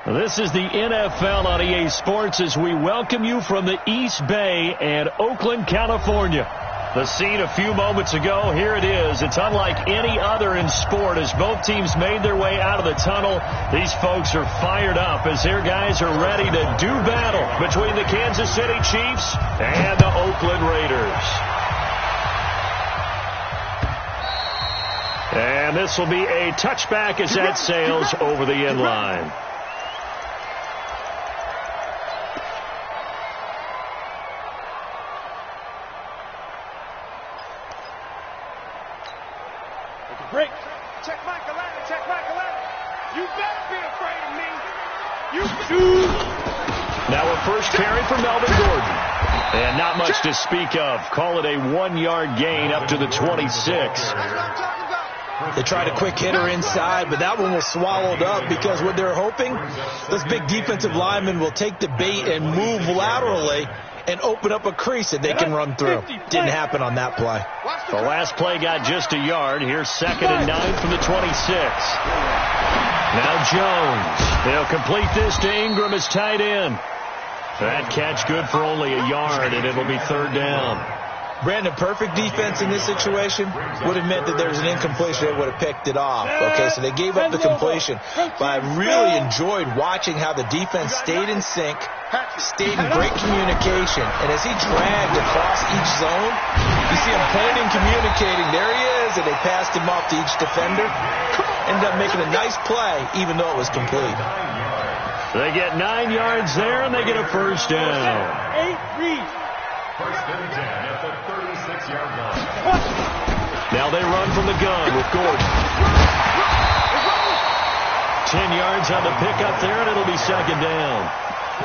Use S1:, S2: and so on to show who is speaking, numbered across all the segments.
S1: This is the NFL on EA Sports as we welcome you from the East Bay and Oakland, California. The scene a few moments ago, here it is. It's unlike any other in sport as both teams made their way out of the tunnel. These folks are fired up as their guys are ready to do battle between the Kansas City Chiefs and the Oakland Raiders. And this will be a touchback as that sails over the end line.
S2: Break. Check Michael Allen. Check Michael Allen. You better be afraid of me. You.
S1: Now a first carry for Melvin Gordon. And not much to speak of. Call it a 1-yard gain up to the 26.
S3: They tried a quick hitter inside, but that one was swallowed up because what they're hoping, those big defensive linemen will take the bait and move laterally and open up a crease that they can run through. Didn't happen on that play.
S1: The last play got just a yard. Here's 2nd and 9 from the 26. Now Jones. They'll complete this to Ingram as tight end. That catch good for only a yard, and it'll be 3rd down.
S3: Brandon, perfect defense in this situation would have meant that there was an incompletion. They would have picked it off. Okay, so they gave up the completion. But I really enjoyed watching how the defense stayed in sync, stayed in great communication. And as he dragged across each zone, you see him pointing, communicating. There he is, and they passed him off to each defender. Ended up making a nice play, even though it was complete.
S1: They get 9 yards there, and they get a first down.
S2: 8 reads.
S4: First and 10 at the 36-yard line.
S1: Now they run from the gun with Gordon. 10 yards on the pickup there, and it'll be 2nd down.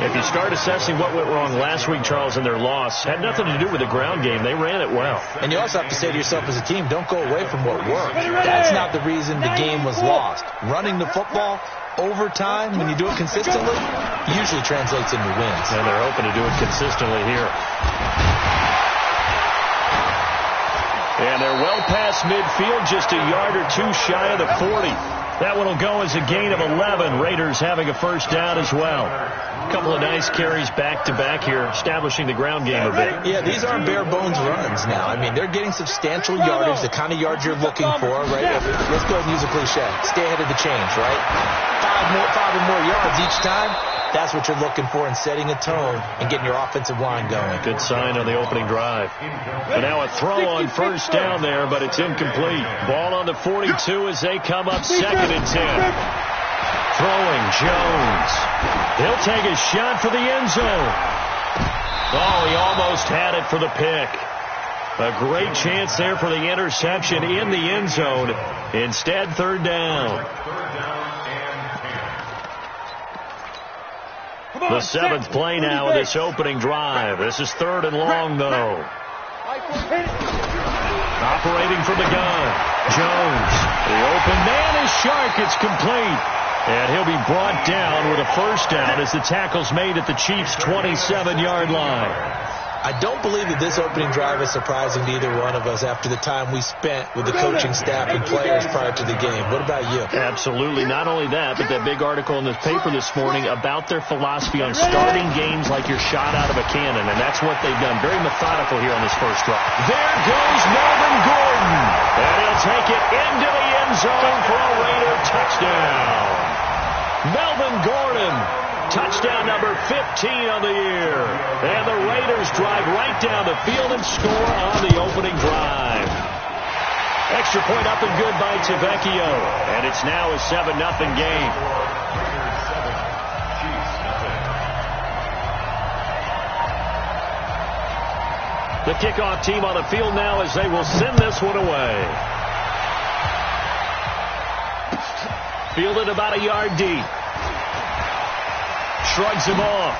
S1: If you start assessing what went wrong last week, Charles, in their loss, had nothing to do with the ground game. They ran it well.
S3: And you also have to say to yourself as a team, don't go away from what worked. That's not the reason the game was lost. Running the football over time, when you do it consistently, usually translates into wins.
S1: And they're hoping to do it consistently here. And they're well past midfield, just a yard or two shy of the 40. That one will go as a gain of 11. Raiders having a first down as well. A couple of nice carries back-to-back here, establishing the ground game a bit.
S3: Yeah, these aren't bare-bones runs now. I mean, they're getting substantial yardage, the kind of yards you're looking for, right? Let's go ahead and use a cliche. Stay ahead of the change, right? Five or more yards each time. That's what you're looking for in setting a tone and getting your offensive line going.
S1: Good sign on the opening drive. And now a throw on first down there, but it's incomplete. Ball on the 42 as they come up 2nd and 10. Throwing Jones. He'll take a shot for the end zone. Oh, he almost had it for the pick. A great chance there for the interception in the end zone. Instead, 3rd down. The 7th play now of this opening drive. This is 3rd and long, though. Operating from the gun. Jones. The open man is Shark. It's complete. And he'll be brought down with a first down as the tackle's made at the Chiefs' 27-yard line.
S3: I don't believe that this opening drive is surprising to either one of us after the time we spent with the coaching staff and players prior to the game. What about you?
S1: Absolutely. Not only that, but that big article in the paper this morning about their philosophy on starting games like you're shot out of a cannon, and that's what they've done. Very methodical here on this first drive. There goes Melvin Gordon, and he'll take it into the end zone for a Raider touchdown. Melvin Gordon. Touchdown number 15 on the year. And the Raiders drive right down the field and score on the opening drive. Extra point up and good by Tavecchio. And it's now a 7-0 game. The kickoff team on the field now as they will send this one away. Fielded about a yard deep. Shrugs him off.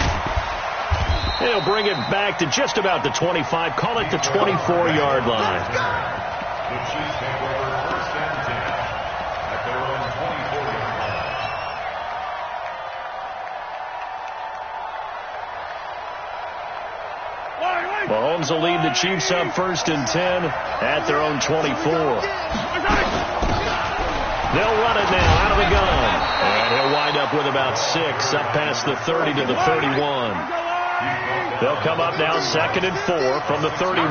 S1: He'll bring it back to just about the 25. Call it the 24-yard line.
S4: The Chiefs take over 1st and 10 at their own 24-yard line.
S1: Mahomes will lead the Chiefs up 1st and 10 at their own 24. They'll run it now out of the gun. And he'll wind up with about 6 up past the 30 to the 31. They'll come up now 2nd and 4 from the 31.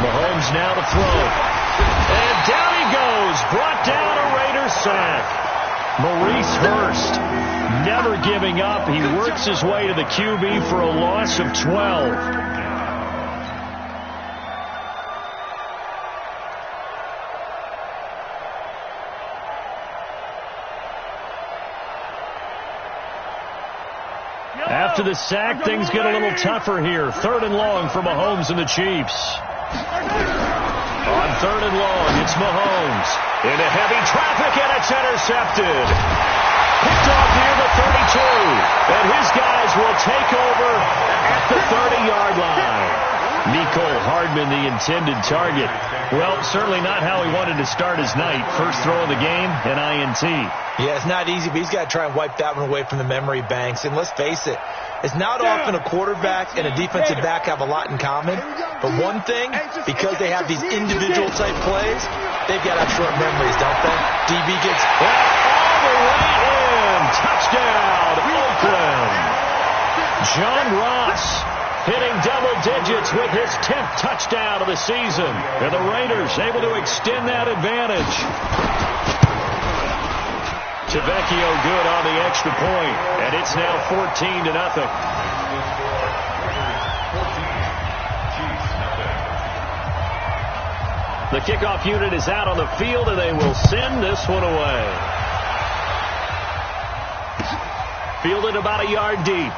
S1: Mahomes now to throw. And down he goes. Brought down a Raiders sack. Maurice Hurst never giving up. He works his way to the QB for a loss of 12. After the sack, things get a little tougher here. 3rd and long for Mahomes and the Chiefs. On 3rd and long, it's Mahomes. Into heavy traffic, and it's intercepted. Picked off near the 32. And his guys will take over at the 30-yard line. Mecole Hardman, the intended target. Well, certainly not how he wanted to start his night. First throw of the game, an INT.
S3: Yeah, it's not easy, but he's got to try and wipe that one away from the memory banks. And let's face it, it's not often a quarterback and a defensive back have a lot in common. But one thing, because they have these individual type plays, they've got to have short memories, don't they? DB gets
S1: all the way in. Touchdown, Oakland. John Ross hitting double digits with his 10th touchdown of the season. And the Raiders able to extend that advantage. Tavecchio good on the extra point, and it's now 14-0. The kickoff unit is out on the field, and they will send this one away. Fielded about a yard deep.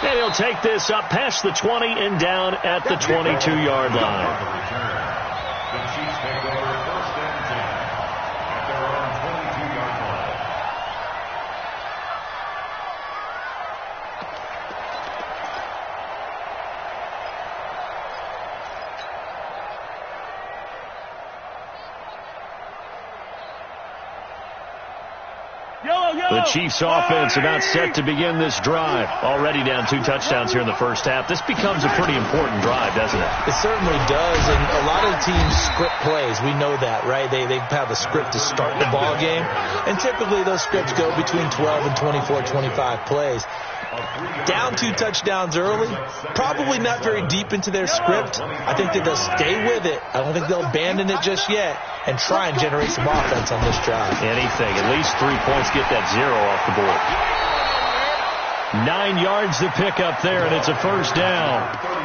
S1: And he'll take this up past the 20 and down at the 22-yard line. The Chiefs offense about set to begin this drive. Already down 2 touchdowns here in the first half. This becomes a pretty important drive, doesn't it?
S3: It certainly does, and a lot of the teams script plays. We know that, right? They have a script to start the ball game, and typically those scripts go between 12 and 24, 25 plays. Down 2 touchdowns early, probably not very deep into their script. I think that they'll stay with it. I don't think they'll abandon it just yet and try and generate some offense on this drive.
S1: Anything. At least 3 points, get that 0 off the board. 9 yards to pick up there, and it's a first down.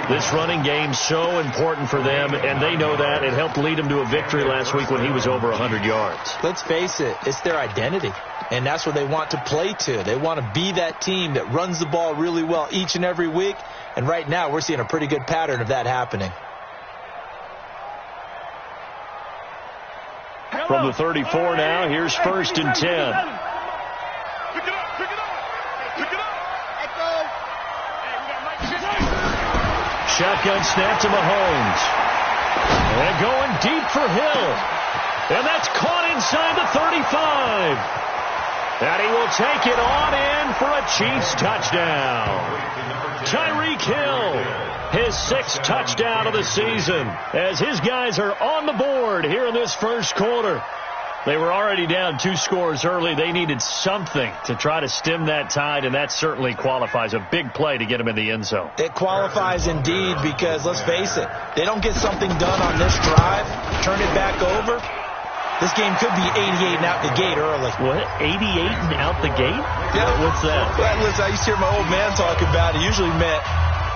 S1: This running game's so important for them, and they know that. It helped lead them to a victory last week when he was over 100 yards.
S3: Let's face it, it's their identity, and that's what they want to play to. They want to be that team that runs the ball really well each and every week, and right now we're seeing a pretty good pattern of that happening.
S1: From the 34 now, here's 1st and 10. Shotgun snap to Mahomes. And going deep for Hill. And that's caught inside the 35. And he will take it on in for a Chiefs touchdown. Tyreek Hill, his 6th touchdown of the season, as his guys are on the board here in this first quarter. They were already down 2 scores early. They needed something to try to stem that tide, and that certainly qualifies. A big play to get them in the end zone.
S3: It qualifies indeed because, let's face it, they don't get something done on this drive, turn it back over, this game could be 88 and out the gate early.
S1: What? 88 and out the gate?
S3: Yeah.
S1: What's that?
S3: Well, listen, I used to hear my old man talk about it. Usually meant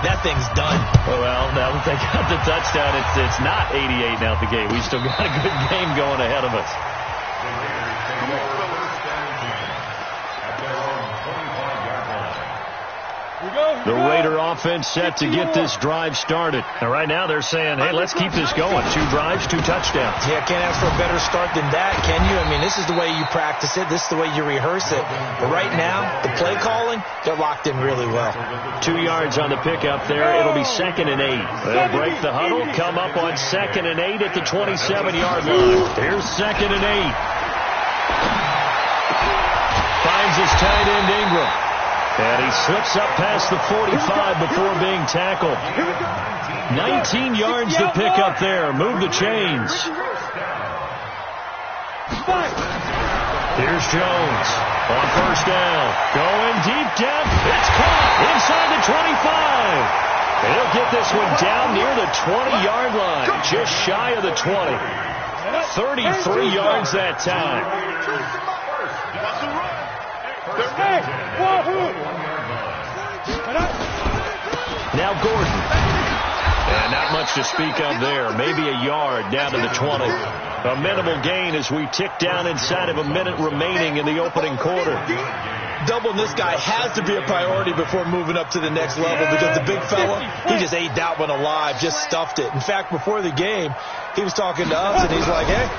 S3: that thing's done.
S1: Well, now that they got the touchdown, it's not 88 and out the gate. We still got a good game going ahead of us. The Raider offense set to get this drive started. And right now they're saying, hey, let's keep this going. 2 drives, 2 touchdowns.
S3: Yeah, can't ask for a better start than that, can you? I mean, this is the way you practice it. This is the way you rehearse it. But right now, the play calling, they're locked in really well.
S1: 2 yards on the pickup there. It'll be 2nd and 8. They'll break the huddle, come up on 2nd and 8 at the 27-yard line. Here's 2nd and 8. Finds his tight end Ingram. And he slips up past the 45 before being tackled. 19 yards to pick up there. Move the chains. Here's Jones on first down. Going deep down. It's caught inside the 25. He'll get this one down near the 20-yard line. Just shy of the 20. 33 yards that time. Now Gordon. And not much to speak of there. Maybe a yard down to the 20. A minimal gain as we tick down inside of a minute remaining in the opening quarter.
S3: Doubling this guy has to be a priority before moving up to the next level because the big fella, he just ate that one alive, just stuffed it. In fact, before the game, he was talking to us, and he's like, hey,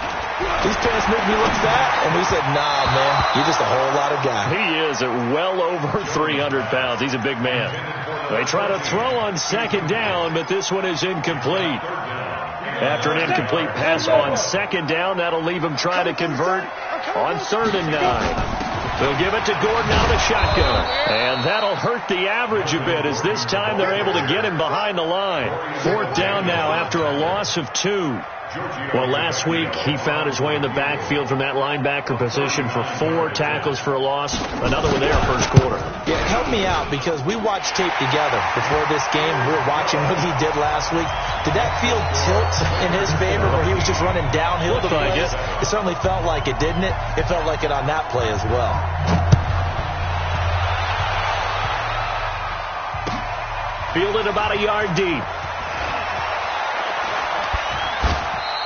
S3: these pants make me look fat. And we said, nah, man, you're just a whole lot of guy.
S1: He is at well over 300 pounds. He's a big man. They try to throw on second down, but this one is incomplete. After an incomplete pass on second down, that'll leave him trying to convert on 3rd and 9. They'll give it to Gordon out of the shotgun. And that'll hurt the average a bit as this time they're able to get him behind the line. 4th down now after a loss of 2. Well, last week he found his way in the backfield from that linebacker position for 4 tackles for a loss. Another one there first quarter.
S3: Yeah, help me out because we watched tape together before this game. We were watching what he did last week. Did that field tilt in his favor where he was just running downhill to plays? It certainly felt like it, didn't it? It felt like it on that play as well.
S1: Fielded about a yard deep.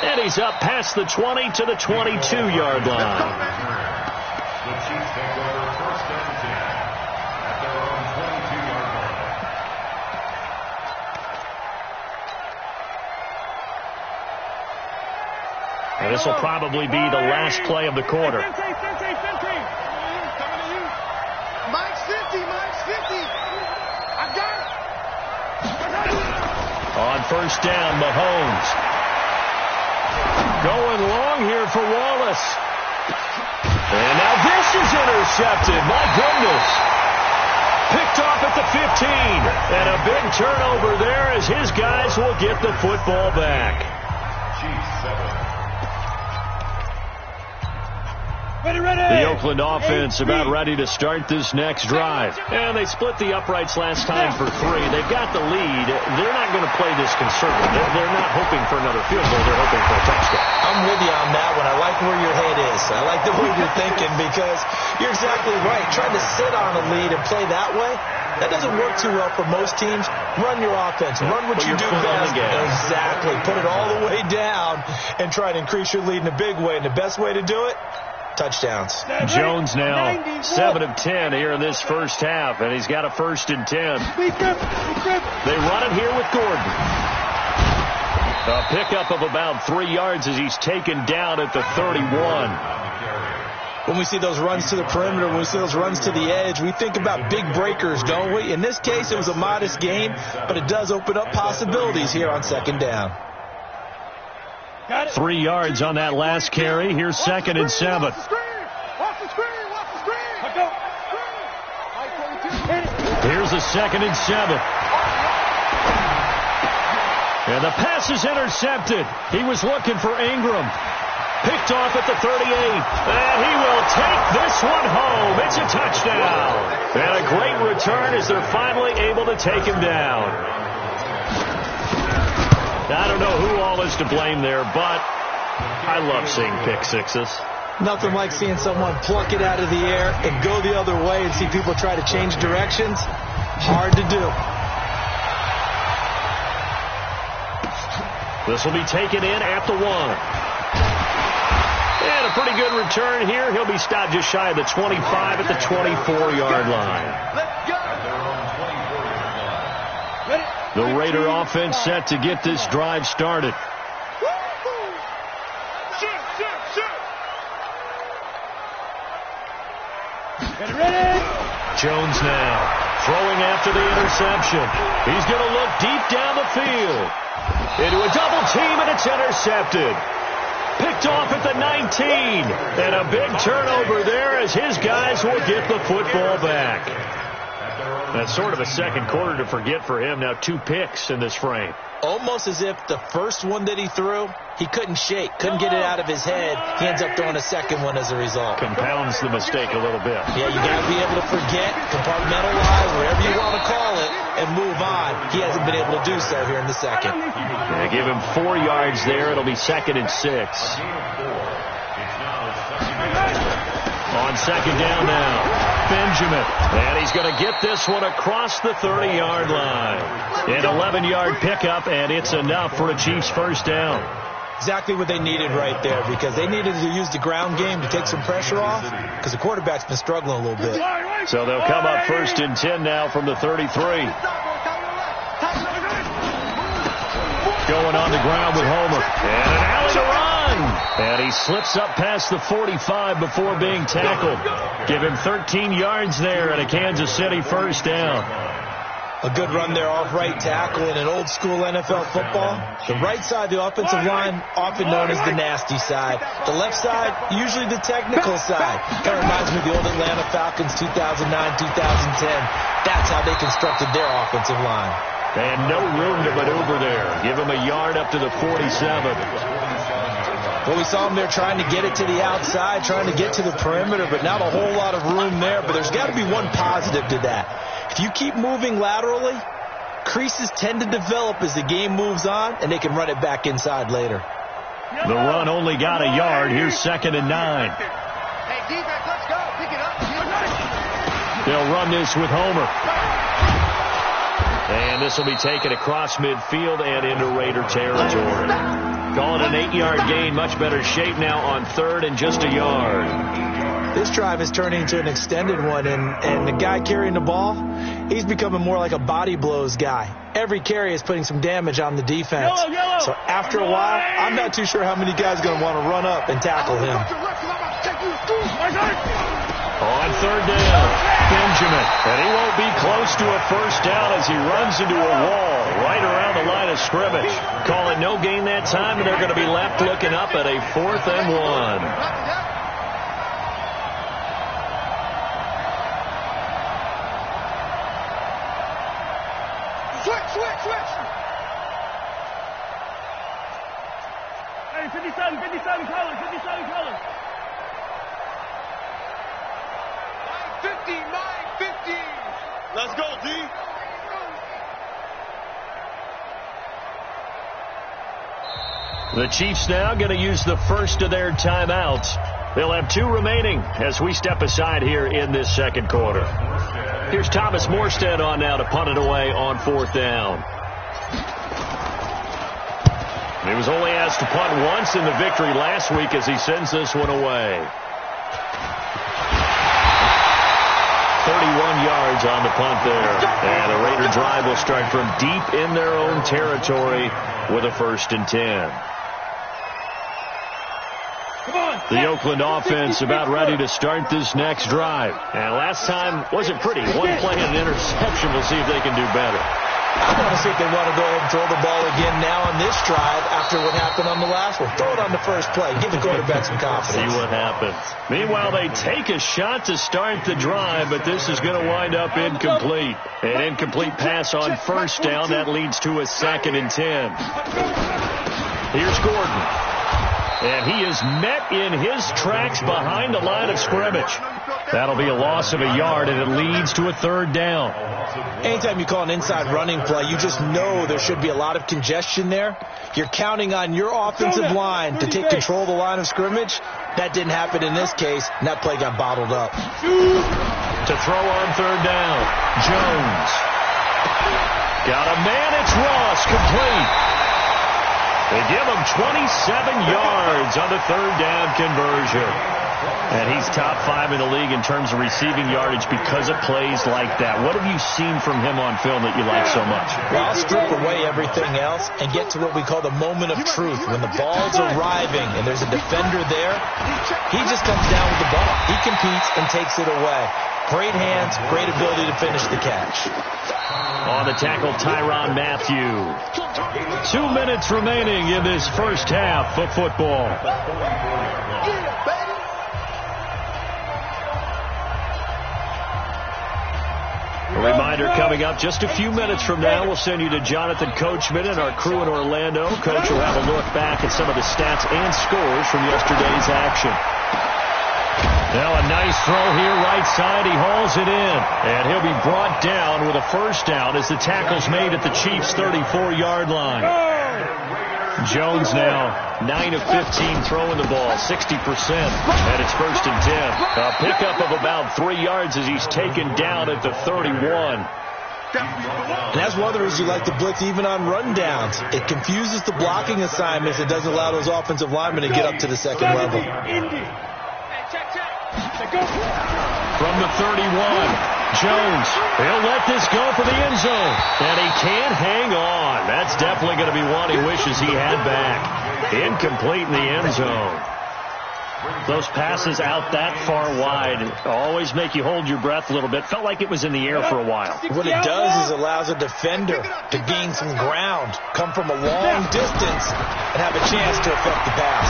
S1: And he's up past the 20 to the 22-yard line.
S4: The Chiefs take over 1st and 10 at their own 22-yard line.
S1: And this will probably be the last play of the quarter.
S2: Mike's 50. I got it.
S1: On first down, Mahomes. Going long here for Wallace. And now this is intercepted. My goodness. Picked off at the 15. And a big turnover there as his guys will get the football back.
S4: Chiefs 7.
S1: The Oakland offense about ready to start this next drive. And they split the uprights last time for 3. They've got the lead. They're not going to play this conservative. They're not hoping for another field goal. They're hoping for a touchdown.
S3: I'm with you on that one. I like where your head is. I like the way you're thinking because you're exactly right. Trying to sit on a lead and play that way, that doesn't work too well for most teams. Run your offense. Run what you do best. Exactly. Put it all the way down and try to increase your lead in a big way. And the best way to do it, touchdowns.
S1: Jones now 7 of 10 here in this first half, and he's got a 1st and 10. They run it here with Gordon. A pickup of about 3 yards as he's taken down at the 31.
S3: When we see those runs to the perimeter, when we see those runs to the edge, we think about big breakers, don't we? In this case, it was a modest gain, but it does open up possibilities here on 2nd down.
S1: 3 yards on that last carry. Here's 2nd and 7. Here's a 2nd and 7. And the pass is intercepted. He was looking for Ingram. Picked off at the 38. And he will take this one home. It's a touchdown. And a great return as they're finally able to take him down. I don't know who all is to blame there, but I love seeing pick sixes.
S3: Nothing like seeing someone pluck it out of the air and go the other way and see people try to change directions. Hard to do.
S1: This will be taken in at the 1. And a pretty good return here. He'll be stopped just shy of the 25 at the 24-yard line. The Raider offense set to get this drive started. Jones now throwing after the interception. He's going to look deep down the field. Into a double team, and it's intercepted. Picked off at the 19. And a big turnover there as his guys will get the football back. That's sort of a second quarter to forget for him. Now 2 picks in this frame.
S3: Almost as if the first one that he threw, he couldn't shake, couldn't get it out of his head. He ends up throwing a second one as a result.
S1: Compounds the mistake a little bit.
S3: Yeah, you got to be able to forget, compartmentalize, whatever you want to call it, and move on. He hasn't been able to do so here in the second.
S1: They give him 4 yards there. It'll be 2nd and 6. On second down now. Benjamin, and he's going to get this one across the 30-yard line. An 11-yard pickup, and it's enough for a Chiefs first down.
S3: Exactly what they needed right there, because they needed to use the ground game to take some pressure off, because the quarterback's been struggling a little bit.
S1: So they'll come up 1st and 10 now from the 33. Going on the ground with Homer, and an alley to run. And he slips up past the 45 before being tackled. Give him 13 yards there and a Kansas City first down.
S3: A good run there off right tackle in an old-school NFL football. The right side of the offensive line, often known as the nasty side. The left side, usually the technical side. Kind of reminds me of the old Atlanta Falcons 2009-2010. That's how they constructed their offensive line.
S1: And no room to maneuver there. Give him a yard up to the 47.
S3: Well, we saw him there trying to get it to the outside, trying to get to the perimeter, but not a whole lot of room there. But there's got to be one positive to that. If you keep moving laterally, creases tend to develop as the game moves on, and they can run it back inside later.
S1: The run only got a yard. Here's 2nd and 9.
S2: Hey, defense, let's go. Pick it up.
S1: They'll run this with Homer. And this will be taken across midfield and into Raider territory. Calling an 8-yard gain. Much better shape now on 3rd and just a yard.
S3: This drive is turning into an extended one, and the guy carrying the ball, he's becoming more like a body blows guy. Every carry is putting some damage on the defense. So after a while, I'm not too sure how many guys are going to want to run up and tackle him.
S1: On 3rd down, Benjamin. And he won't be close to a first down as he runs into a wall right around the line of scrimmage. Call it no gain that time, and they're going to be left looking up at a 4th and 1.
S2: Switch. Hey, 57 colors. 950. Let's go, D.
S1: The Chiefs now going to use the first of their timeouts. They'll have 2 remaining as we step aside here in this second quarter. Here's Thomas Morstead on now to punt it away on 4th down. He was only asked to punt once in the victory last week as he sends this one away. 31 yards on the punt there. And the Raider drive will start from deep in their own territory with a 1st and 10. The Oakland offense about ready to start this next drive. And last time wasn't pretty. 1 play and an interception. We'll see if they can do better.
S3: I want to see if they want to go ahead and throw the ball again now on this drive after what happened on the last one. Throw it on the first play. Give the quarterback some confidence.
S1: See what happens. Meanwhile, they take a shot to start the drive, but this is going to wind up incomplete. An incomplete pass on 1st down. That leads to a 2nd and 10. Here's Gordon. And he is met in his tracks behind the line of scrimmage. That'll be a loss of a yard, and it leads to a 3rd down.
S3: Anytime you call an inside running play, you just know there should be a lot of congestion there. You're counting on your offensive line to take control of the line of scrimmage. That didn't happen in this case, and that play got bottled up.
S1: To throw on 3rd down, Jones. Got a man, it's Ross, complete. They give him 27 yards on the 3rd down conversion. And he's top 5 in the league in terms of receiving yardage because of plays like that. What have you seen from him on film that you like so much?
S3: Well, I'll strip away everything else and get to what we call the moment of truth. When the ball's arriving and there's a defender there, he just comes down with the ball. He competes and takes it away. Great hands, great ability to finish the catch.
S1: On the tackle, Tyrann Mathieu. 2 minutes remaining in this first half of football. A reminder coming up just a few minutes from now, we'll send you to Jonathan Coachman and our crew in Orlando. Coach will have a look back at some of the stats and scores from yesterday's action. Now a nice throw here right side. He hauls it in. And he'll be brought down with a first down as the tackle's made at the Chiefs' 34-yard line. Jones now 9 of 15 throwing the ball, 60%. And it's 1st and 10. A pickup of about 3 yards as he's taken down at the 31.
S3: And that's one of the reasons you like to blitz even on rundowns. It confuses the blocking assignments. It doesn't allow those offensive linemen to get up to the second level.
S1: From the 31, Jones, he'll let this go for the end zone. And he can't hang on. That's definitely going to be one he wishes he had back. Incomplete in the end zone. Those passes out that far wide always make you hold your breath a little bit. Felt like it was in the air for a while.
S3: What it does is allows a defender to gain some ground, come from a long distance, and have a chance to affect the pass.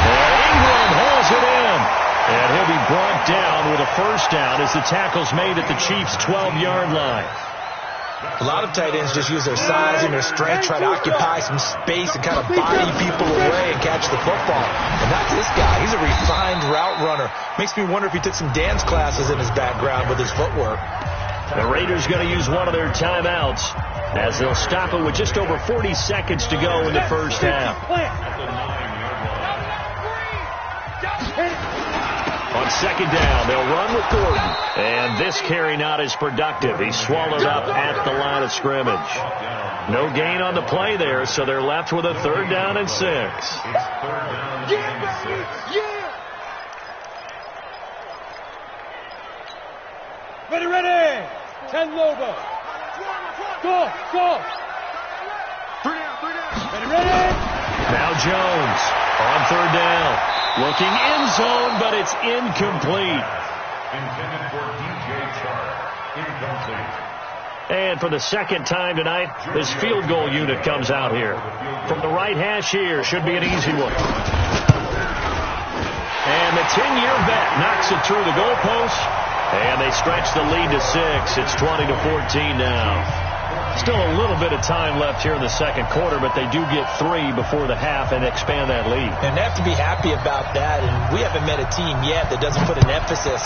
S1: And Ingram hauls it in. And he'll be brought down with a first down as the tackle's made at the Chiefs' 12-yard line.
S3: A lot of tight ends just use their size and their strength, try to occupy some space and kind of body people away and catch the football. And that's this guy. He's a refined route runner. Makes me wonder if he took some dance classes in his background with his footwork.
S1: The Raiders going to use one of their timeouts as they'll stop it with just over 40 seconds to go in the first half. On second down, they'll run with Gordon. And this carry not as productive. He's swallowed up at the line of scrimmage. No gain on the play there, so they're left with a 3rd down and 6.
S2: Ready. 10 Lobo. Go. 3 down. Ready.
S1: Now Jones on 3rd down. Looking end zone, but it's incomplete.
S4: Intended for DJ Chark. Incomplete.
S1: And for the second time tonight, this field goal unit comes out here. From the right hash here, should be an easy one. And the 10-year vet knocks it through the goalpost. And they stretch the lead to 6. It's 20-14 now. Still a little bit of time left here in the second quarter, but they do get 3 before the half and expand that lead.
S3: And they have to be happy about that. And we haven't met a team yet that doesn't put an emphasis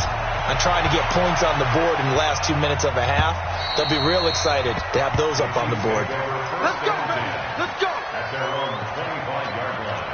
S3: on trying to get points on the board in the last 2 minutes of a half. They'll be real excited to have those up on the board.
S2: Let's go, man. Let's go.
S4: At their own 25-yard line.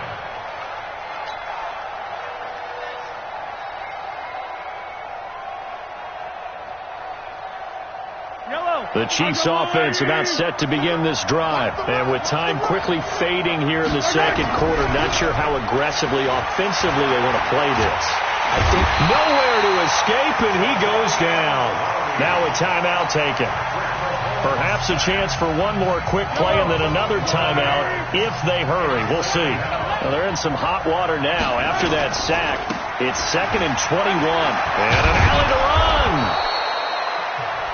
S1: The Chiefs offense about set to begin this drive. And with time quickly fading here in the second quarter, not sure how aggressively, offensively they want to play this. I think nowhere to escape, and he goes down. Now a timeout taken. Perhaps a chance for one more quick play and then another timeout if they hurry. We'll see. Well, they're in some hot water now. After that sack, it's 2nd and 21. And an alley to run.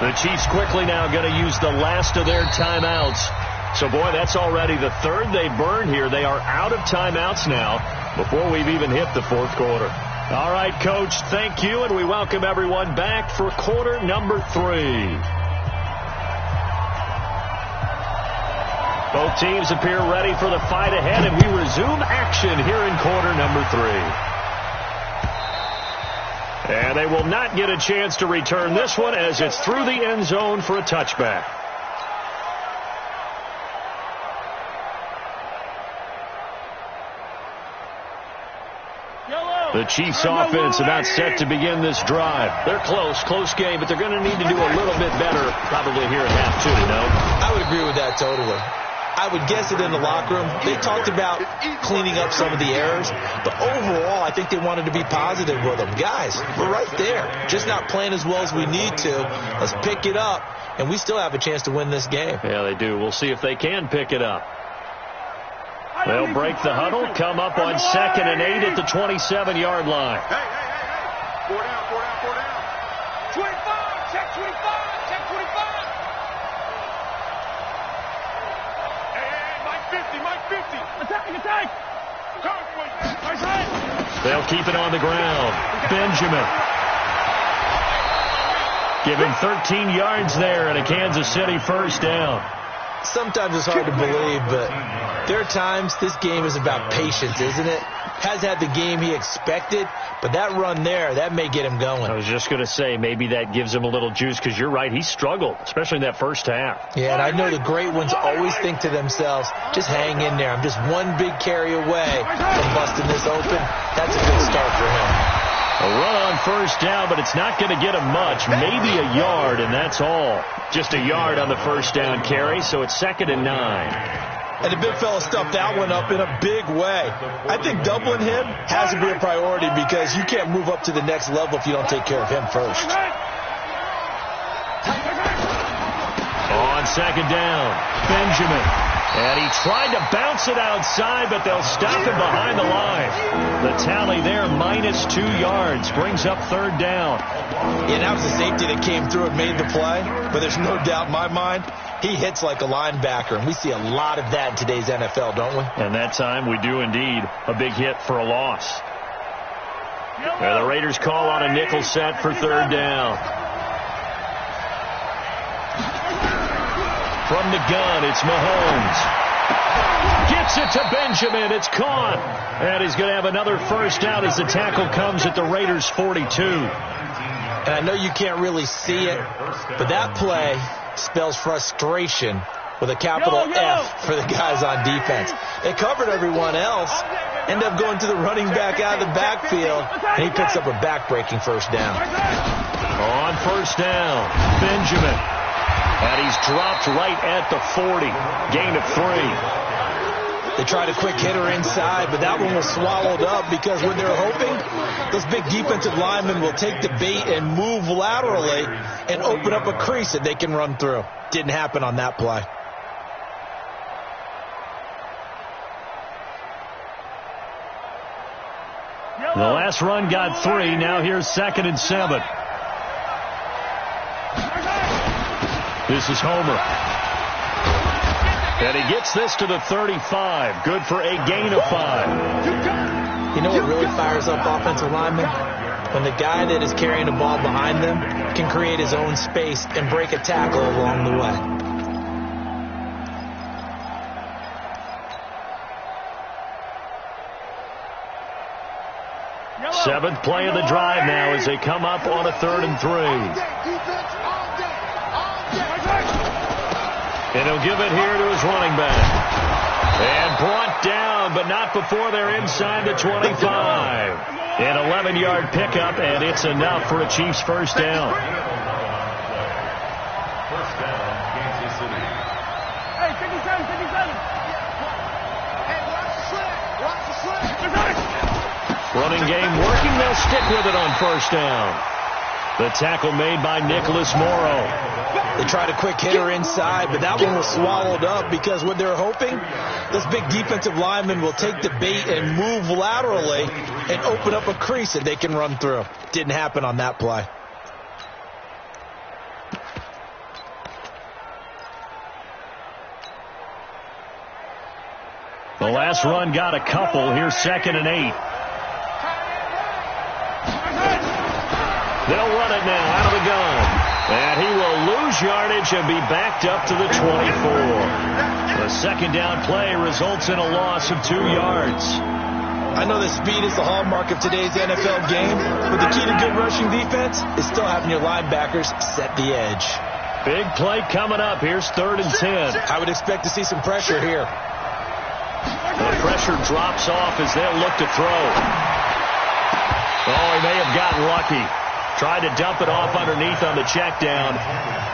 S1: The Chiefs quickly now going to use the last of their timeouts. So, boy, that's already the 3rd they burned here. They are out of timeouts now before we've even hit the 4th quarter. All right, Coach, thank you, and we welcome everyone back for quarter number 3. Both teams appear ready for the fight ahead, and we resume action here in quarter number 3. And they will not get a chance to return this one as it's through the end zone for a touchback. The Chiefs offense about set to begin this drive. They're close game, but they're going to need to do a little bit better probably here at half 2, you know?
S3: I would agree with that totally. I would guess it in the locker room. They talked about cleaning up some of the errors, but overall, I think they wanted to be positive with them. Guys, we're right there. Just not playing as well as we need to. Let's pick it up, and we still have a chance to win this game.
S1: Yeah, they do. We'll see if they can pick it up. They'll break the huddle, come up on 2nd and 8 at the 27-yard line.
S2: Hey. 4 down. 25, check 25. Attack!
S1: They'll keep it on the ground. Benjamin. Give him 13 yards there and a Kansas City first down.
S3: Sometimes it's hard to believe, but there are times this game is about patience, isn't it? Has had the game he expected, but that run there, that may get him going.
S1: I was just going to say, maybe that gives him a little juice, because you're right, he struggled, especially in that first half.
S3: Yeah, and I know the great ones always think to themselves, just hang in there. I'm just one big carry away from busting this open. That's a good start for him.
S1: A run on first down, but it's not going to get him much. Maybe a yard, and that's all. Just a yard on the first down carry, so it's 2nd and 9.
S3: And the big fella stuffed that one up in a big way. I think doubling him has to be a priority because you can't move up to the next level if you don't take care of him first.
S1: On 2nd down, Benjamin. And he tried to bounce it outside, but they'll stop him behind the line. The tally there, -2 yards, brings up 3rd down.
S3: Yeah, that was the safety that came through and made the play. But there's no doubt in my mind, he hits like a linebacker. And we see a lot of that in today's NFL, don't we?
S1: And that time we do indeed. A big hit for a loss. And the Raiders call on a nickel set for 3rd down. From the gun, it's Mahomes. Gets it to Benjamin. It's caught. And he's going to have another first down as the tackle comes at the Raiders' 42.
S3: And I know you can't really see it, but that play spells frustration with a capital F for the guys on defense. They covered everyone else, end up going to the running back out of the backfield, and he picks up a back-breaking first down.
S1: On first down, Benjamin. And he's dropped right at the 40. Gain of 3.
S3: They tried a quick hitter inside, but that one was swallowed up because when they're hoping, those big defensive linemen will take the bait and move laterally and open up a crease that they can run through. Didn't happen on that play.
S1: The last run got 3. Now here's 2nd and 7. This is Homer. And he gets this to the 35. Good for a gain of 5.
S3: You know what really fires up offensive linemen? When the guy that is carrying the ball behind them can create his own space and break a tackle along the way.
S1: Seventh play of the drive now as they come up on a 3rd and 3. And he'll give it here to his running back. And brought down, but not before they're inside the 25. An 11-yard pickup, and it's enough for a Chiefs first down.
S4: First down, Kansas City.
S2: Hey, 57, 57. Hey, watch the slip.
S1: Running game working. They'll stick with it on first down. The tackle made by Nicholas Morrow.
S3: They tried a quick hitter inside, but that one was swallowed up because when they're hoping, those big defensive linemen will take the bait and move laterally and open up a crease that they can run through. Didn't happen on that play.
S1: The last run got a couple. Here's 2nd and 8. They'll run it now out of the gun. And he will lose yardage and be backed up to the 24. The second down play results in a loss of 2 yards.
S3: I know that speed is the hallmark of today's NFL game, but the key to good rushing defense is still having your linebackers set the edge.
S1: Big play coming up. Here's 3rd and 10.
S3: I would expect to see some pressure here.
S1: The pressure drops off as they'll look to throw. Oh, he may have gotten lucky. Tried to dump it off underneath on the check down.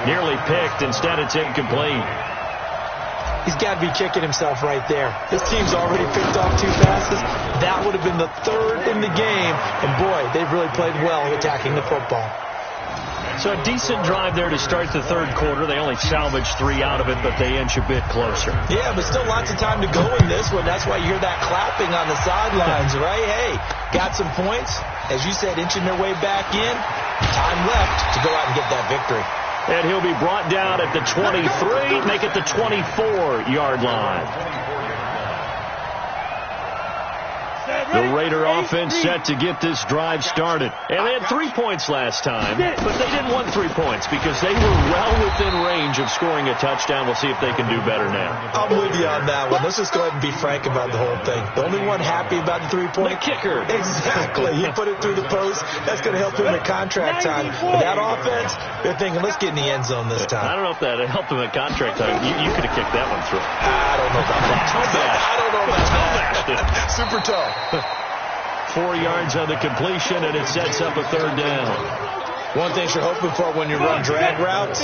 S1: Nearly picked. Instead, it's incomplete.
S3: He's got to be kicking himself right there. This team's already picked off 2 passes. That would have been the 3rd in the game. And, boy, they've really played well attacking the football.
S1: So a decent drive there to start the 3rd quarter. They only salvaged 3 out of it, but they inch a bit closer.
S3: Yeah, but still lots of time to go in this one. That's why you hear that clapping on the sidelines, right? Hey, got some points. As you said, inching their way back in. Time left to go out and get that victory.
S1: And he'll be brought down at the 23, make it the 24-yard line. The Raider offense set to get this drive started. And they had 3 points last time, but they didn't want 3 points because they were well within range of scoring a touchdown. We'll see if they can do better now.
S3: I'm with you on that one. Let's just go ahead and be frank about the whole thing. The only one happy about the 3-point?
S1: The kicker.
S3: Exactly. He put it through the post. That's going to help him at contract time. But that offense, they're thinking, let's get in the end zone this time.
S1: I don't know if that helped him at contract time. You could have kicked that one through.
S3: I don't know about that. I don't know about that. Super toe.
S1: 4 yards on the completion, and it sets up a third down.
S3: One thing you're hoping for when you run drag routes,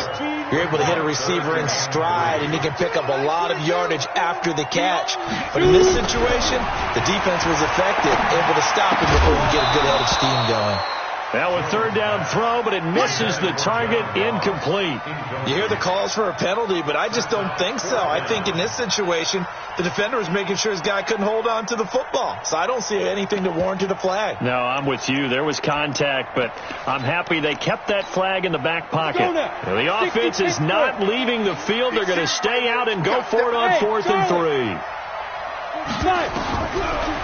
S3: you're able to hit a receiver in stride, and he can pick up a lot of yardage after the catch. But in this situation, the defense was effective, able to stop him before you get a good head of steam going.
S1: Now a third down throw, but it misses the target, incomplete.
S3: You hear the calls for a penalty, but I just don't think so. I think in this situation, the defender was making sure his guy couldn't hold on to the football. So I don't see anything to warrant a flag.
S1: No, I'm with you. There was contact, but I'm happy they kept that flag in the back pocket. The offense is not leaving the field. They're going to stay out and go for it on 4th and 3.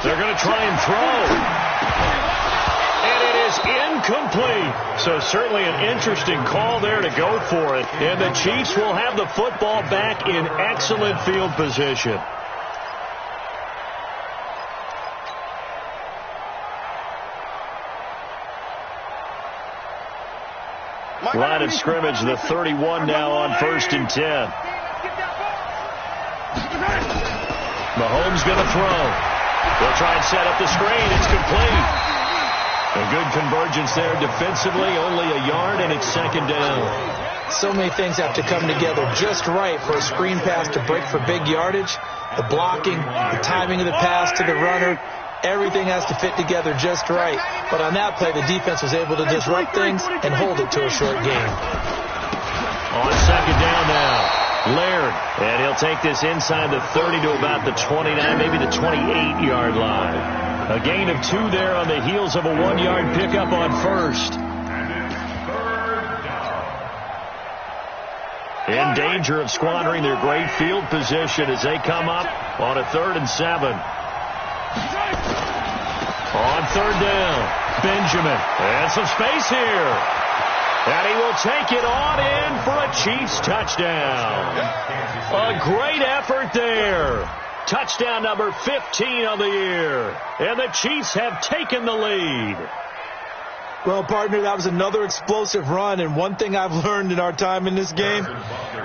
S1: They're going to try and throw. And it is incomplete. So certainly an interesting call there to go for it. And the Chiefs will have the football back in excellent field position. Line of scrimmage, the 31 now on 1st and 10. Mahomes going to throw. They'll try and set up the screen. It's complete. A good convergence there defensively, only a yard, and it's 2nd down.
S3: So many things have to come together just right for a screen pass to break for big yardage. The blocking, the timing of the pass to the runner, everything has to fit together just right. But on that play, the defense was able to disrupt things and hold it to a short game.
S1: On 2nd down now, Laird, and he'll take this inside the 30 to about the 29, maybe the 28-yard line. A gain of 2 there on the heels of a 1-yard pickup on 1st. In danger of squandering their great field position as they come up on a 3rd and 7. On 3rd down, Benjamin. And some space here. And he will take it on in for a Chiefs touchdown. A great effort there. Touchdown number 15 on the year. And the Chiefs have taken the lead.
S3: Well, partner, that was another explosive run. And one thing I've learned in our time in this game,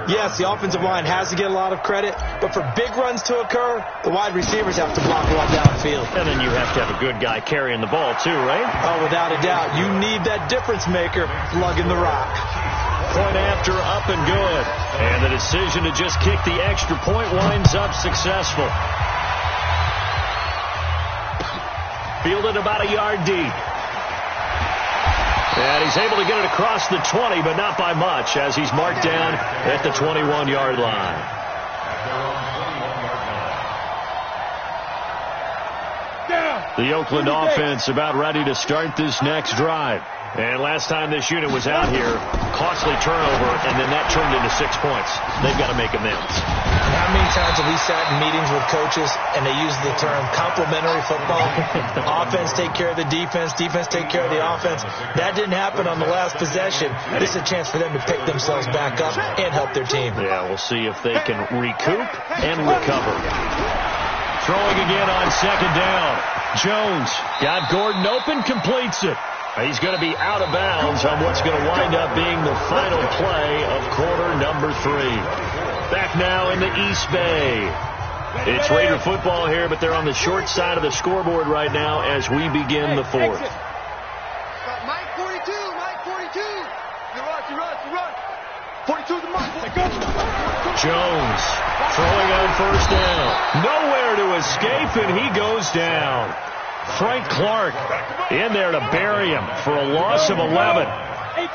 S3: yes, the offensive line has to get a lot of credit. But for big runs to occur, the wide receivers have to block well downfield.
S1: And then you have to have a good guy carrying the ball, too, right?
S3: Oh, without a doubt. You need that difference maker plugging the rock.
S1: Point after, up and good. And the decision to just kick the extra point winds up successful. Fielded about a yard deep. And he's able to get it across the 20, but not by much, as he's marked down at the 21-yard line. The Oakland offense about ready to start this next drive. And last time this unit was out here, costly turnover, and then that turned into 6 points. They've got to make amends.
S3: How many times have we sat in meetings with coaches and they use the term complementary football? Offense take care of the defense, defense take care of the offense. That didn't happen on the last possession. This is a chance for them to pick themselves back up and help their team.
S1: Yeah, we'll see if they can recoup and recover. Throwing again on 2nd down. Jones got Gordon open, completes it. He's going to be out of bounds on what's going to wind up being the final play of quarter number 3. Back now in the East Bay. It's Raider football here, but they're on the short side of the scoreboard right now as we begin the 4th.
S2: Mike 42, Mike 42. You run. 42 to Mike.
S1: Jones throwing on 1st down. Nowhere to escape, and he goes down. Frank Clark in there to bury him for a loss of 11.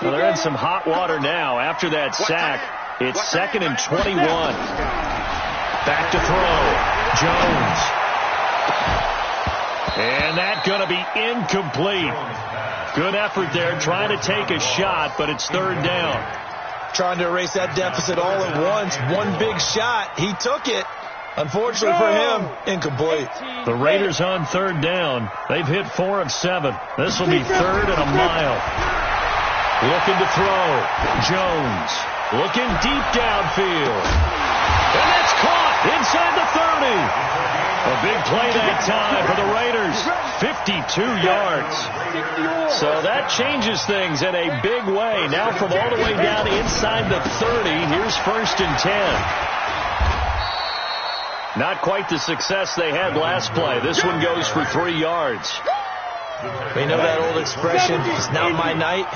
S1: Well, they're in some hot water now after that sack. It's 2nd and 21. Back to throw. Jones. And that's going to be incomplete. Good effort there trying to take a shot, but it's 3rd down.
S3: Trying to erase that deficit all at once. One big shot. He took it. Unfortunately for him, incomplete.
S1: The Raiders on third down. They've hit 4 of 7. This will be 3rd and a mile. Looking to throw. Jones looking deep downfield. And that's caught inside the 30. A big play that time for the Raiders. 52 yards. So that changes things in a big way. Now from all the way down inside the 30, here's 1st and 10. Not quite the success they had last play. This one goes for 3 yards.
S3: We know that old expression, it's not my night.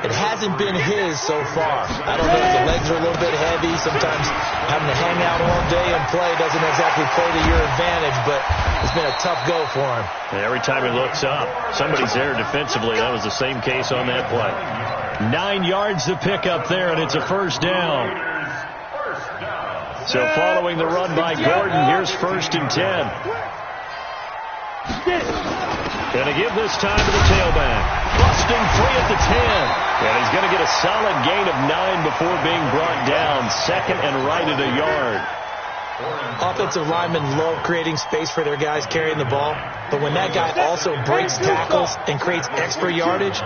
S3: It hasn't been his so far. I don't know if the legs are a little bit heavy. Sometimes having to hang out all day and play doesn't exactly play to your advantage, but it's been a tough go for him.
S1: And every time he looks up, somebody's there defensively. That was the same case on that play. 9 yards to pick up there, and it's a 1st down. So following the run by Gordon, here's 1st and 10. Going to give this time to the tailback. Busting free at the 10. And he's going to get a solid gain of 9 before being brought down. 2nd and right at a yard.
S3: Offensive linemen love creating space for their guys carrying the ball. But when that guy also breaks tackles and creates extra yardage,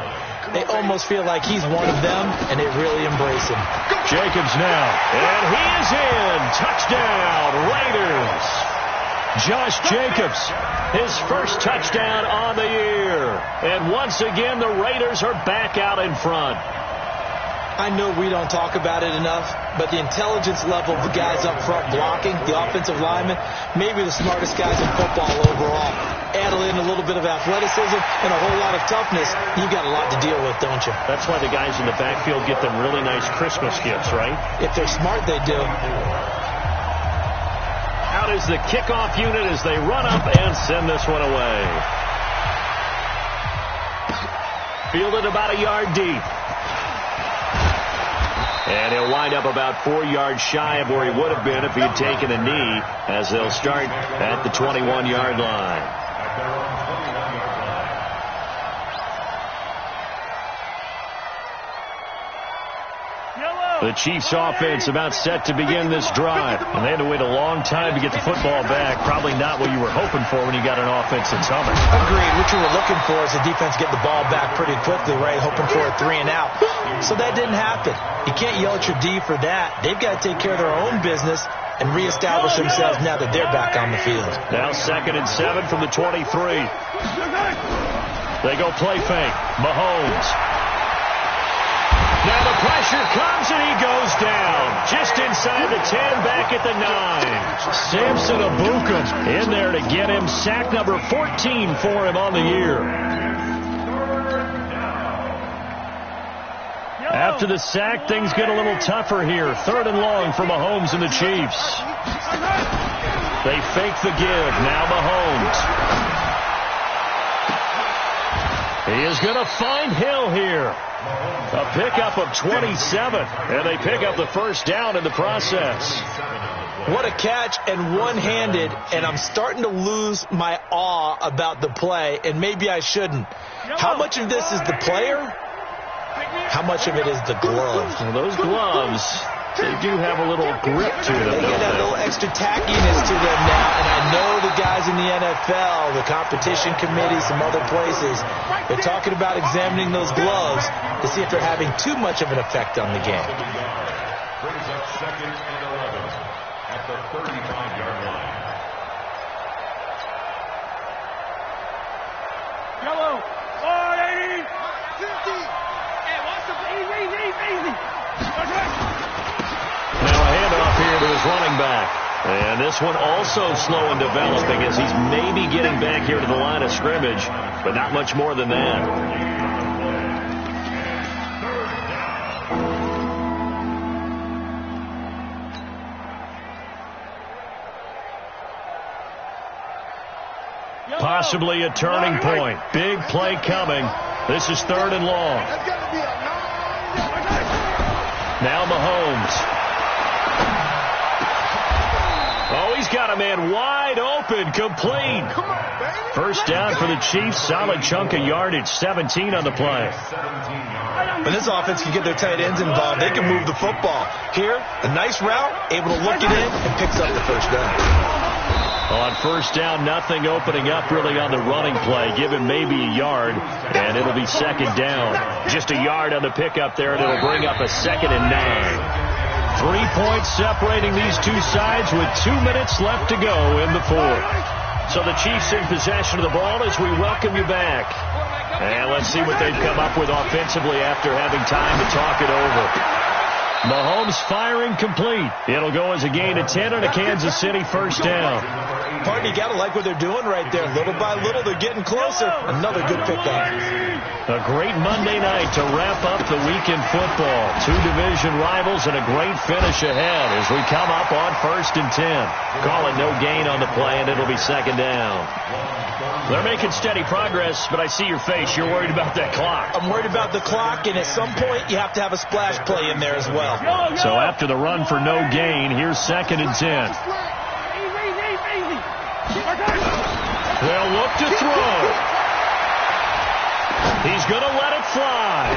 S3: they almost feel like he's one of them, and they really embrace him.
S1: Jacobs now. And he is in. Touchdown, Raiders. Josh Jacobs, his first touchdown on the year. And once again, the Raiders are back out in front.
S3: I know we don't talk about it enough, but the intelligence level of the guys up front blocking, the offensive linemen, maybe the smartest guys in football overall. Add in a little bit of athleticism and a whole lot of toughness, you got a lot to deal with, don't you?
S1: That's why the guys in the backfield get them really nice Christmas gifts, right?
S3: If they're smart, they do.
S1: Out is the kickoff unit as they run up and send this one away. Fielded about a yard deep. And he'll wind up about 4 yards shy of where he would have been if he had taken a knee, as they'll start at the 21-yard line. The Chiefs offense about set to begin this drive. And they had to wait a long time to get the football back. Probably not what you were hoping for when you got an offense that's humming.
S3: Agreed. What you were looking for is the defense get the ball back pretty quickly, right? Hoping for a 3 and out. So that didn't happen. You can't yell at your D for that. They've got to take care of their own business and reestablish themselves now that they're back on the field.
S1: Now 2nd and 7 from the 23. They go play fake. Mahomes. Now the pressure comes and he goes down. Just inside the 10, back at the 9. Samson Abukum in there to get him. Sack number 14 for him on the year. After the sack, things get a little tougher here. 3rd and long for Mahomes and the Chiefs. They fake the give. Now Mahomes. He is going to find Hill here. A pickup of 27, and they pick up the 1st down in the process.
S3: What a catch, and one-handed, and I'm starting to lose my awe about the play, and maybe I shouldn't. How much of this is the player? How much of it is the glove?
S1: Well, those gloves, they do have a little grip to them.
S3: They get that little extra tackiness to them now, and I know the guys in the NFL, the competition committee, some other places, they're talking about examining those gloves to see if they're having too much of an effect on the game.
S4: Brings up 2nd and 11 at the 35-yard line.
S2: Yellow. 480. 50. Hey, watch the easy.
S1: Now a handoff here to his running back. And this one also slow in developing as he's maybe getting back here to the line of scrimmage, but not much more than that. Possibly a turning point. Big play coming. This is 3rd and long. Now Mahomes. Oh, he's got a man wide open, complete. First down for the Chiefs. Solid chunk of yardage, 17 on the play.
S3: When this offense can get their tight ends involved, they can move the football. Here, a nice route, able to look it in, and picks up the first down.
S1: On first down, nothing opening up really on the running play. Give him maybe a yard, and it'll be second down. Just a yard on the pickup there, and it'll bring up a 2nd and 9. 3 points separating these two sides with 2 minutes left to go in the fourth. So the Chiefs in possession of the ball as we welcome you back. And let's see what they've come up with offensively after having time to talk it over. Mahomes firing complete. It'll go as a gain of 10 and a Kansas City first down.
S3: Pardon, you got to like what they're doing right there. Little by little, they're getting closer. Another good pickup.
S1: A great Monday night to wrap up the weekend football. 2 division rivals and a great finish ahead as we come up on 1st and 10. Call it no gain on the play, and it'll be second down. They're making steady progress, but I see your face. You're worried about that clock.
S3: I'm worried about the clock, and at some point, you have to have a splash play in there as well.
S1: So after the run for no gain, here's 2nd and 10. They'll look to throw. He's going to let it fly.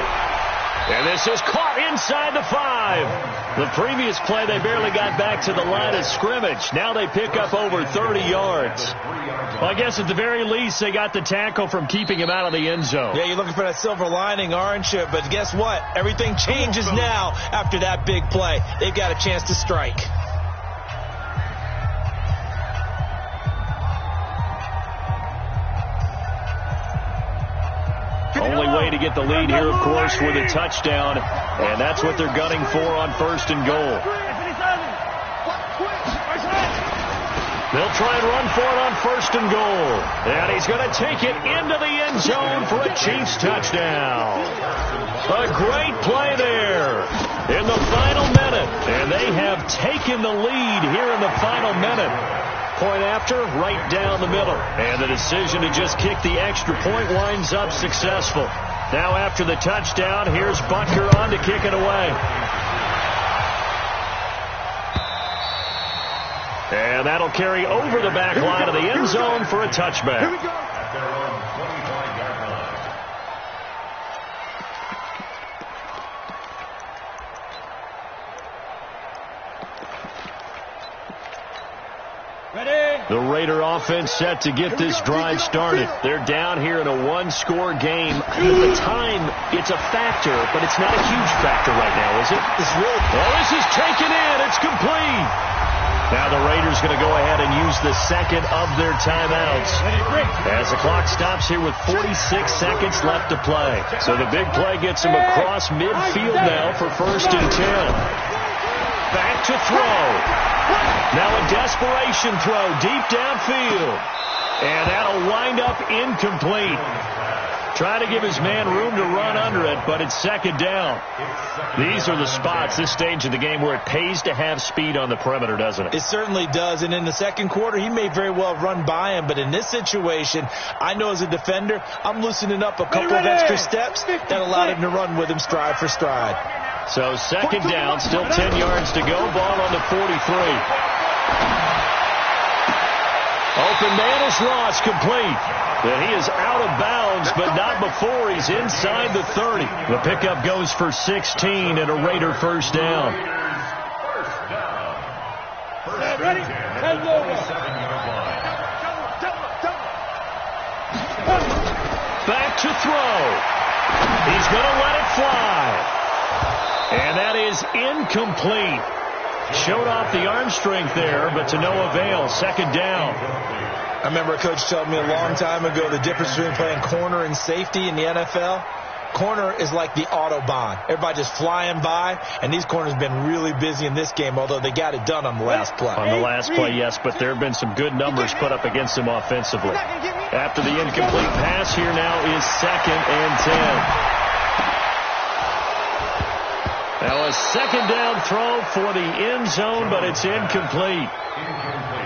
S1: And this is caught inside the 5. The previous play, they barely got back to the line of scrimmage. Now they pick up over 30 yards. Well, I guess at the very least, they got the tackle from keeping him out of the end zone.
S3: Yeah, you're looking for that silver lining, aren't you? But guess what? Everything changes now after that big play. They've got a chance to strike.
S1: Only way to get the lead here, of course, with a touchdown. And that's what they're gunning for on 1st and goal. They'll try and run for it on 1st and goal. And he's going to take it into the end zone for a Chiefs touchdown. A great play there in the final minute. And they have taken the lead here in the final minute. Point after, right down the middle. And the decision to just kick the extra point winds up successful. Now after the touchdown, here's Butker on to kick it away. And that'll carry over the back line of the end zone for a touchback.
S2: Here we go.
S1: The Raider offense set to get this drive started. They're down here in a 1-score game. At the time, it's a factor, but it's not a huge factor right now, is it?
S3: It's really.
S1: Well, this is taken in. It's complete. Now the Raiders going to go ahead and use the second of their timeouts as the clock stops here with 46 seconds left to play. So the big play gets him across midfield now for 1st and 10. Back to throw. Now a desperation throw deep downfield. And that'll wind up incomplete. Trying to give his man room to run under it, but it's second down. These are the spots, this stage of the game, where it pays to have speed on the perimeter, doesn't it?
S3: It certainly does. And in the second quarter, he may very well run by him. But in this situation, I know as a defender, I'm loosening up a couple of extra steps that allowed him to run with him stride for stride.
S1: So second down, still 10 yards to go. Ball on the 43. Open man is lost, complete. And he is out of bounds, but not before he's inside the 30. The pickup goes for 16 and a Raider first down.
S2: Ready?
S1: Back to throw. He's going to let it fly. And that is incomplete. Showed off the arm strength there, but to no avail. Second down.
S3: I remember a coach told me a long time ago the difference between playing corner and safety in the NFL. Corner is like the Autobahn. Everybody just flying by, and these corners have been really busy in this game, although they got it done on the last play.
S1: On the last play, yes, but there have been some good numbers put up against them offensively. After the incomplete pass, here now is 2nd and 10. Now a second down throw for the end zone, but it's incomplete.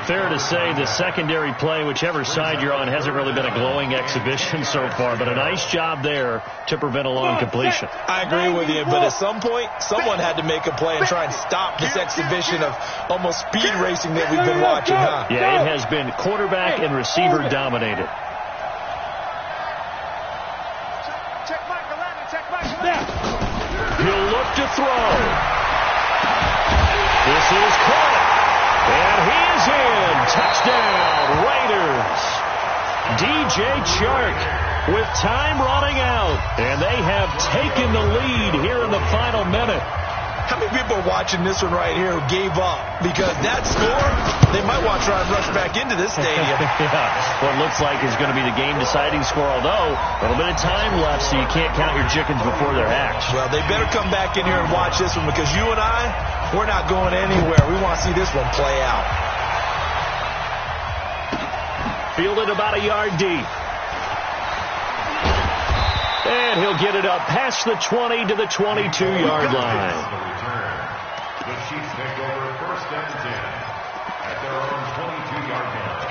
S1: Fair to say the secondary play, whichever side you're on, hasn't really been a glowing exhibition so far, but a nice job there to prevent a long completion.
S3: I agree with you, but at some point, someone had to make a play and try and stop this exhibition of almost speed racing that we've been watching, huh?
S1: Yeah, it has been quarterback and receiver dominated. He'll look to throw. This is caught. And he is in. Touchdown, Raiders. DJ Chark with time running out. And they have taken the lead here in the final minute.
S3: How many people are watching this one right here who gave up? Because that score, they might want to try and rush back into this stadium.
S1: Yeah, what looks like is going to be the game-deciding score, although a little bit of time left, so you can't count your chickens before they're hatched.
S3: Well, they better come back in here and watch this one, because you and I, we're not going anywhere. We want to see this one play out.
S1: Fielded about a yard deep. And he'll get it up past the 20 to the 22-yard line.
S4: The Chiefs take over first and 10 at their own 22-yard line.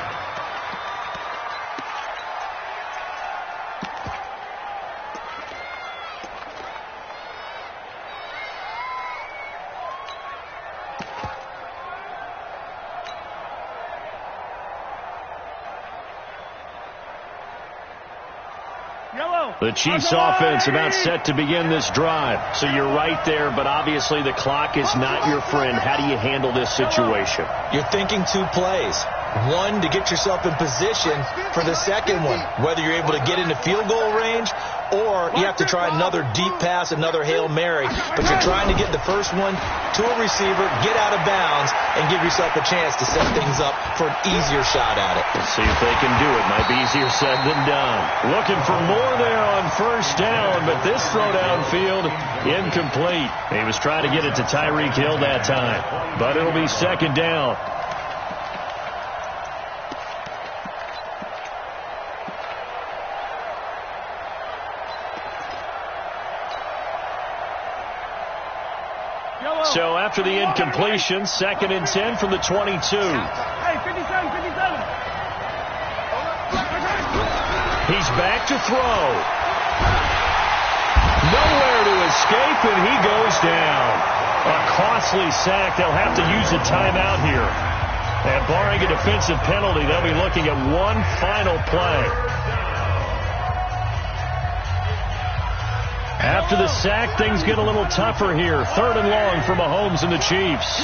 S1: The Chiefs offense about set to begin this drive. So you're right there, but obviously the clock is not your friend. How do you handle this situation?
S3: You're thinking two plays. One, to get yourself in position for the second one, whether you're able to get into field goal range or you have to try another deep pass, another Hail Mary. But you're trying to get the first one to a receiver, get out of bounds, and give yourself a chance to set things up for an easier shot at it.
S1: Let's see if they can do it. Might be easier said than done. Looking for more there on first down, but this throw downfield, incomplete. He was trying to get it to Tyreek Hill that time, but it'll be second down. So after the incompletion, second and 10 from the 22.
S2: Hey, 57.
S1: He's back to throw. Nowhere to escape, and he goes down. A costly sack. They'll have to use a timeout here. And barring a defensive penalty, they'll be looking at one final play. After the sack, things get a little tougher here. Third and long for Mahomes and the Chiefs.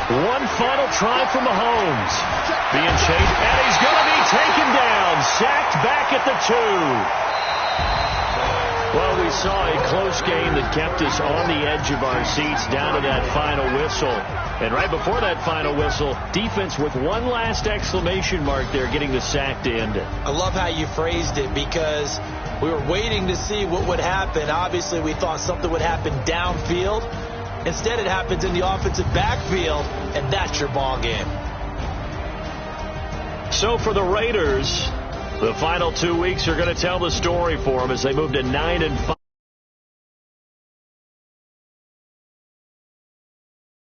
S1: One final try for Mahomes. Being chased, and he's going to be taken down. Sacked back at the 2. Well, we saw a close game that kept us on the edge of our seats down to that final whistle. And right before that final whistle, defense with one last exclamation mark there, getting the sack to end it.
S3: I love how you phrased it, because we were waiting to see what would happen. Obviously, we thought something would happen downfield. Instead, it happens in the offensive backfield, and that's your ball game.
S1: So for the Raiders, the final 2 weeks are going to tell the story for them as they move to 9-5